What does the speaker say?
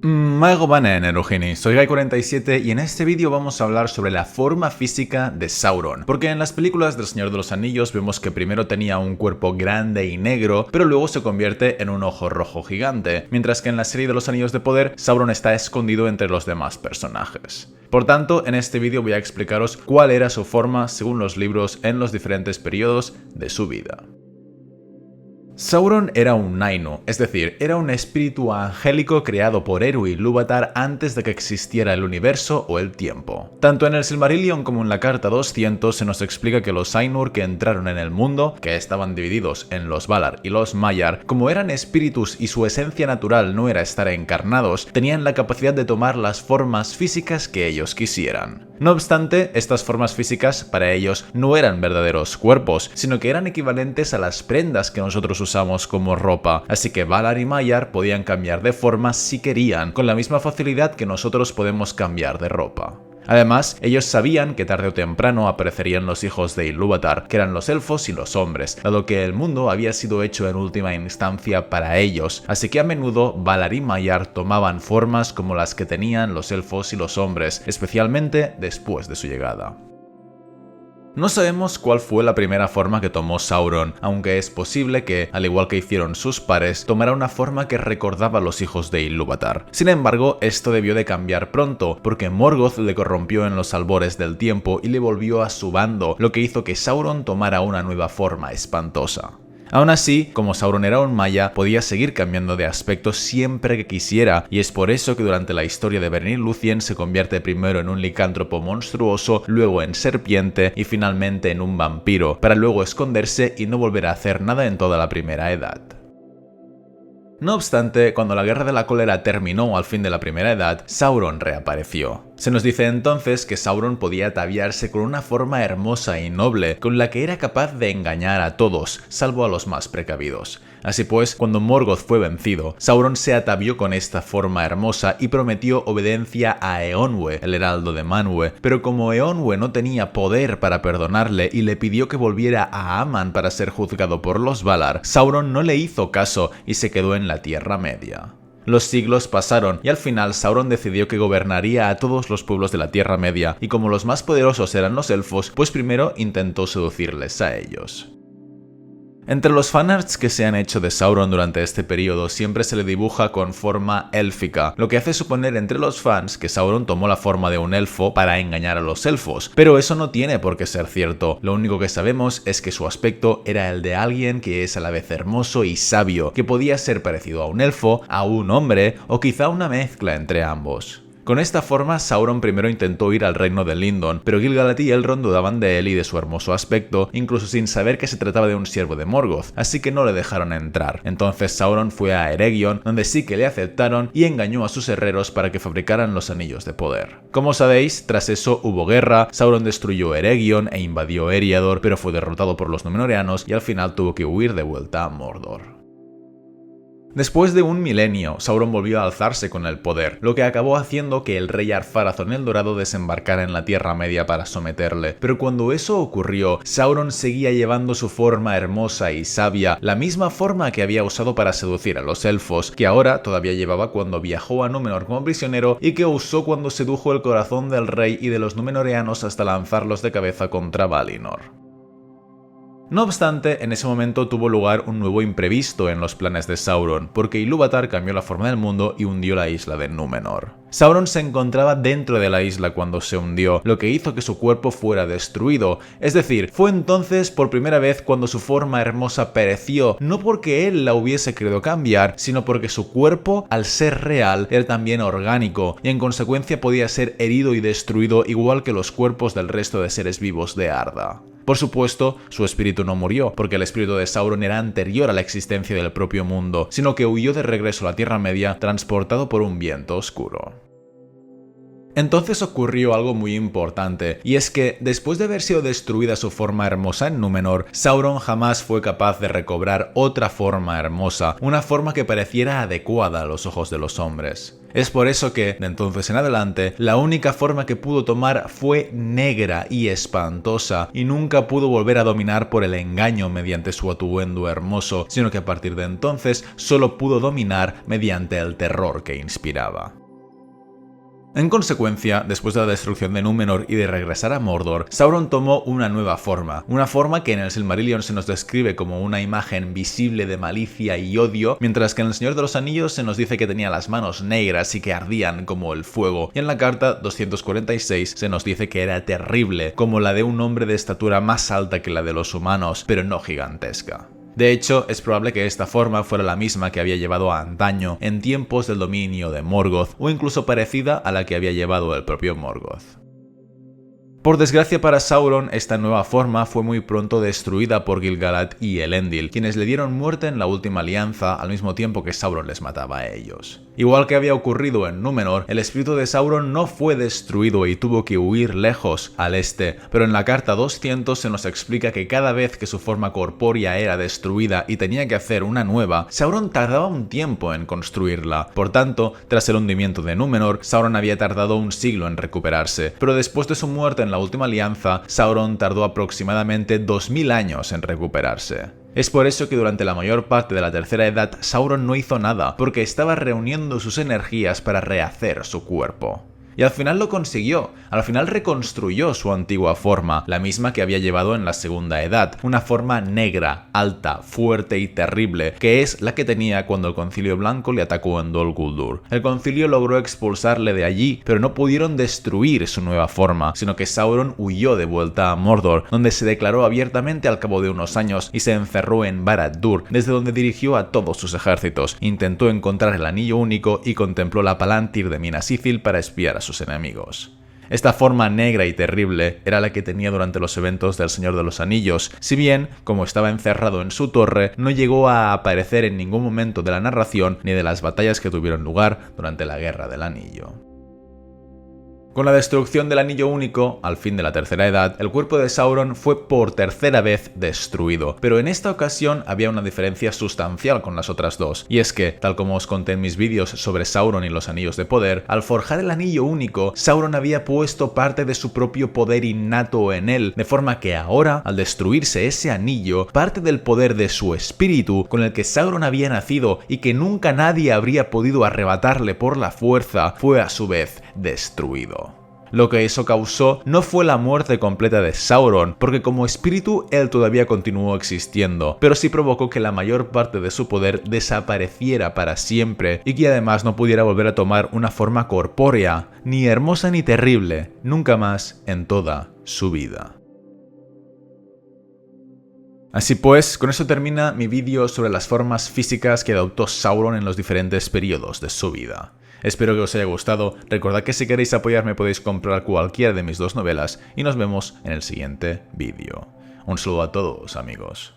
Mago Bane Nerugini, soy Guy47 y en este vídeo vamos a hablar sobre la forma física de Sauron, porque en las películas del Señor de los Anillos vemos que primero tenía un cuerpo grande y negro, pero luego se convierte en un ojo rojo gigante, mientras que en la serie de los Anillos de Poder, Sauron está escondido entre los demás personajes. Por tanto, en este vídeo voy a explicaros cuál era su forma según los libros en los diferentes periodos de su vida. Sauron era un Nainu, es decir, era un espíritu angélico creado por Eru Ilúvatar antes de que existiera el universo o el tiempo. Tanto en el Silmarillion como en la Carta 200 se nos explica que los Ainur que entraron en el mundo, que estaban divididos en los Valar y los Maiar, como eran espíritus y su esencia natural no era estar encarnados, tenían la capacidad de tomar las formas físicas que ellos quisieran. No obstante, estas formas físicas para ellos no eran verdaderos cuerpos, sino que eran equivalentes a las prendas que nosotros usamos como ropa, así que Valar y Maiar podían cambiar de forma si querían, con la misma facilidad que nosotros podemos cambiar de ropa. Además, ellos sabían que tarde o temprano aparecerían los hijos de Ilúvatar, que eran los elfos y los hombres, dado que el mundo había sido hecho en última instancia para ellos, así que a menudo Valar y Maiar tomaban formas como las que tenían los elfos y los hombres, especialmente después de su llegada. No sabemos cuál fue la primera forma que tomó Sauron, aunque es posible que, al igual que hicieron sus pares, tomara una forma que recordaba a los hijos de Ilúvatar. Sin embargo, esto debió de cambiar pronto, porque Morgoth le corrompió en los albores del tiempo y le volvió a su bando, lo que hizo que Sauron tomara una nueva forma espantosa. Aún así, como Sauron era un Maya, podía seguir cambiando de aspecto siempre que quisiera, y es por eso que durante la historia de Beren y Lúthien se convierte primero en un licántropo monstruoso, luego en serpiente y finalmente en un vampiro, para luego esconderse y no volver a hacer nada en toda la Primera Edad. No obstante, cuando la Guerra de la Cólera terminó al fin de la Primera Edad, Sauron reapareció. Se nos dice entonces que Sauron podía ataviarse con una forma hermosa y noble, con la que era capaz de engañar a todos, salvo a los más precavidos. Así pues, cuando Morgoth fue vencido, Sauron se atavió con esta forma hermosa y prometió obediencia a Eonwe, el heraldo de Manwë, pero como Eonwe no tenía poder para perdonarle y le pidió que volviera a Aman para ser juzgado por los Valar, Sauron no le hizo caso y se quedó en la Tierra Media. Los siglos pasaron y al final Sauron decidió que gobernaría a todos los pueblos de la Tierra Media, y como los más poderosos eran los elfos, pues primero intentó seducirles a ellos. Entre los fanarts que se han hecho de Sauron durante este periodo siempre se le dibuja con forma élfica, lo que hace suponer entre los fans que Sauron tomó la forma de un elfo para engañar a los elfos, pero eso no tiene por qué ser cierto. Lo único que sabemos es que su aspecto era el de alguien que es a la vez hermoso y sabio, que podía ser parecido a un elfo, a un hombre o quizá una mezcla entre ambos. Con esta forma, Sauron primero intentó ir al reino de Lindon, pero Gil-galad y Elrond dudaban de él y de su hermoso aspecto, incluso sin saber que se trataba de un siervo de Morgoth, así que no le dejaron entrar. Entonces Sauron fue a Eregion, donde sí que le aceptaron, y engañó a sus herreros para que fabricaran los anillos de poder. Como sabéis, tras eso hubo guerra, Sauron destruyó Eregion e invadió Eriador, pero fue derrotado por los Númenóreanos y al final tuvo que huir de vuelta a Mordor. Después de un milenio, Sauron volvió a alzarse con el poder, lo que acabó haciendo que el rey Ar-Pharazôn el Dorado desembarcara en la Tierra Media para someterle. Pero cuando eso ocurrió, Sauron seguía llevando su forma hermosa y sabia, la misma forma que había usado para seducir a los elfos, que ahora todavía llevaba cuando viajó a Númenor como prisionero y que usó cuando sedujo el corazón del rey y de los Númenóreanos hasta lanzarlos de cabeza contra Valinor. No obstante, en ese momento tuvo lugar un nuevo imprevisto en los planes de Sauron, porque Ilúvatar cambió la forma del mundo y hundió la isla de Númenor. Sauron se encontraba dentro de la isla cuando se hundió, lo que hizo que su cuerpo fuera destruido, es decir, fue entonces por primera vez cuando su forma hermosa pereció, no porque él la hubiese querido cambiar, sino porque su cuerpo, al ser real, era también orgánico, y en consecuencia podía ser herido y destruido igual que los cuerpos del resto de seres vivos de Arda. Por supuesto, su espíritu no murió, porque el espíritu de Sauron era anterior a la existencia del propio mundo, sino que huyó de regreso a la Tierra Media transportado por un viento oscuro. Entonces ocurrió algo muy importante, y es que después de haber sido destruida su forma hermosa en Númenor, Sauron jamás fue capaz de recobrar otra forma hermosa, una forma que pareciera adecuada a los ojos de los hombres. Es por eso que, de entonces en adelante, la única forma que pudo tomar fue negra y espantosa, y nunca pudo volver a dominar por el engaño mediante su atuendo hermoso, sino que a partir de entonces solo pudo dominar mediante el terror que inspiraba. En consecuencia, después de la destrucción de Númenor y de regresar a Mordor, Sauron tomó una nueva forma, una forma que en el Silmarillion se nos describe como una imagen visible de malicia y odio, mientras que en El Señor de los Anillos se nos dice que tenía las manos negras y que ardían como el fuego, y en la carta 246 se nos dice que era terrible, como la de un hombre de estatura más alta que la de los humanos, pero no gigantesca. De hecho, es probable que esta forma fuera la misma que había llevado a antaño en tiempos del dominio de Morgoth, o incluso parecida a la que había llevado el propio Morgoth. Por desgracia para Sauron, esta nueva forma fue muy pronto destruida por Gil-galad y Elendil, quienes le dieron muerte en la última alianza al mismo tiempo que Sauron les mataba a ellos. Igual que había ocurrido en Númenor, el espíritu de Sauron no fue destruido y tuvo que huir lejos, al este, pero en la carta 200 se nos explica que cada vez que su forma corpórea era destruida y tenía que hacer una nueva, Sauron tardaba un tiempo en construirla. Por tanto, tras el hundimiento de Númenor, Sauron había tardado un siglo en recuperarse, pero después de su muerte en la última alianza, Sauron tardó aproximadamente 2000 años en recuperarse. Es por eso que durante la mayor parte de la Tercera Edad Sauron no hizo nada, porque estaba reuniendo sus energías para rehacer su cuerpo. Y al final lo consiguió, al final reconstruyó su antigua forma, la misma que había llevado en la Segunda Edad, una forma negra, alta, fuerte y terrible, que es la que tenía cuando el Concilio Blanco le atacó en Dol Guldur. El Concilio logró expulsarle de allí, pero no pudieron destruir su nueva forma, sino que Sauron huyó de vuelta a Mordor, donde se declaró abiertamente al cabo de unos años y se encerró en Barad-dûr, desde donde dirigió a todos sus ejércitos, intentó encontrar el Anillo Único y contempló la Palantir de Minas Ithil para espiar a sus enemigos. Esta forma negra y terrible era la que tenía durante los eventos del Señor de los Anillos, si bien, como estaba encerrado en su torre, no llegó a aparecer en ningún momento de la narración ni de las batallas que tuvieron lugar durante la Guerra del Anillo. Con la destrucción del Anillo Único, al fin de la Tercera Edad, el cuerpo de Sauron fue por tercera vez destruido, pero en esta ocasión había una diferencia sustancial con las otras dos, y es que, tal como os conté en mis vídeos sobre Sauron y los Anillos de Poder, al forjar el Anillo Único, Sauron había puesto parte de su propio poder innato en él, de forma que ahora, al destruirse ese anillo, parte del poder de su espíritu, con el que Sauron había nacido y que nunca nadie habría podido arrebatarle por la fuerza, fue a su vez destruido. Lo que eso causó no fue la muerte completa de Sauron, porque como espíritu él todavía continuó existiendo, pero sí provocó que la mayor parte de su poder desapareciera para siempre y que además no pudiera volver a tomar una forma corpórea, ni hermosa ni terrible, nunca más en toda su vida. Así pues, con eso termina mi vídeo sobre las formas físicas que adoptó Sauron en los diferentes periodos de su vida. Espero que os haya gustado, recordad que si queréis apoyarme podéis comprar cualquiera de mis dos novelas y nos vemos en el siguiente vídeo. Un saludo a todos, amigos.